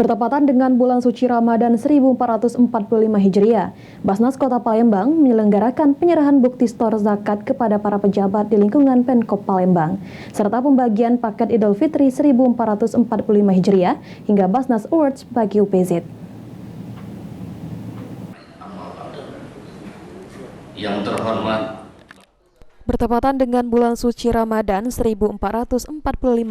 Bertepatan dengan bulan suci Ramadan 1445 Hijriah, Basnas Kota Palembang menyelenggarakan penyerahan bukti stor zakat kepada para pejabat di lingkungan Pemkop Palembang, serta pembagian paket Idul Fitri 1445 Hijriah hingga Basnas Awards bagi UPZ. Yang terhormat, bertepatan dengan bulan suci Ramadan 1445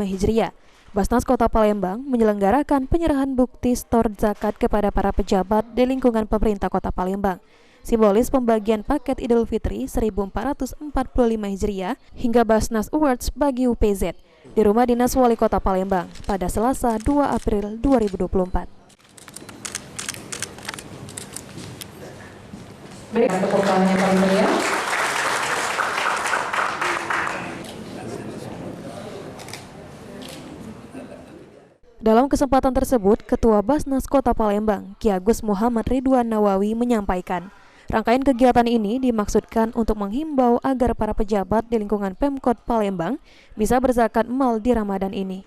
Hijriah, Basnas Kota Palembang menyelenggarakan penyerahan bukti stor zakat kepada para pejabat di lingkungan pemerintah Kota Palembang. Simbolis pembagian paket Idul Fitri 1445 Hijriah hingga Basnas Awards bagi UPZ di Rumah Dinas Wali Kota Palembang pada Selasa 2 April 2024. Baik, tepuk tangan yang paling meriah. Dalam kesempatan tersebut, Ketua Basnas Kota Palembang, Ki Agus Muhammad Ridwan Nawawi menyampaikan, rangkaian kegiatan ini dimaksudkan untuk menghimbau agar para pejabat di lingkungan Pemkot Palembang bisa berzakat mal di Ramadan ini.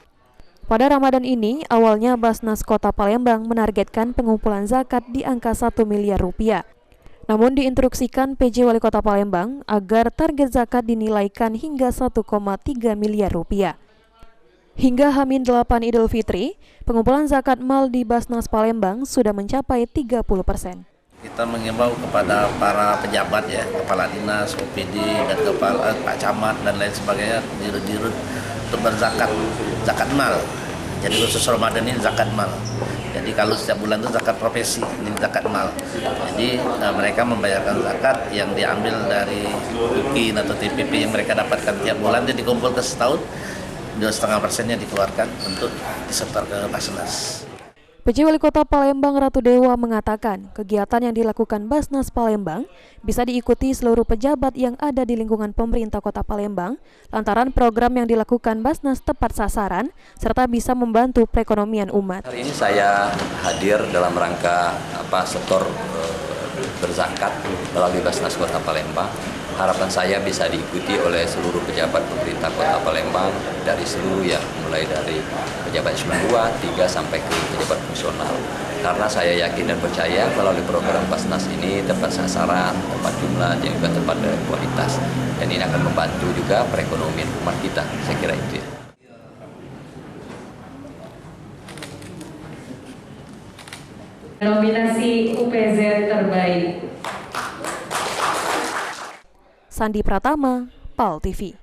Pada Ramadan ini, awalnya Basnas Kota Palembang menargetkan pengumpulan zakat di angka 1 miliar rupiah. Namun diinstruksikan PJ Wali Kota Palembang agar target zakat dinilaikan hingga 1,3 miliar rupiah. Hingga H-8 Idul Fitri, pengumpulan zakat mal di Basnas Palembang sudah mencapai 30%. kita mengimbau kepada para pejabat ya, kepala dinas, OPD, dan kepala Pak Camat dan lain sebagainya, dirut-dirut untuk berzakat, zakat mal. Jadi khusus Ramadan ini zakat mal. Jadi kalau setiap bulan itu zakat profesi, ini zakat mal. Jadi mereka membayarkan zakat yang diambil dari UKIN atau TPP yang mereka dapatkan tiap bulan, jadi dikumpul ke setahun. 2,5% dikeluarkan untuk disetor ke Basnas. PJ Wali Kota Palembang Ratu Dewa mengatakan kegiatan yang dilakukan Basnas Palembang bisa diikuti seluruh pejabat yang ada di lingkungan pemerintah Kota Palembang lantaran program yang dilakukan Basnas tepat sasaran serta bisa membantu perekonomian umat. Hari ini saya hadir dalam rangka setor berzakat melalui Basnas Kota Palembang. Harapan saya bisa diikuti oleh seluruh pejabat pemerintah Kota Palembang dari seluruh ya, mulai dari pejabat 92, 3 sampai ke pejabat fungsional. Karena saya yakin dan percaya melalui program Basnas ini tepat sasaran, tepat jumlah, dan juga tepat kualitas. Dan ini akan membantu juga perekonomian umat kita, saya kira itu ya. Nominasi UPZ terbaik. Sandi Pratama, PAL TV.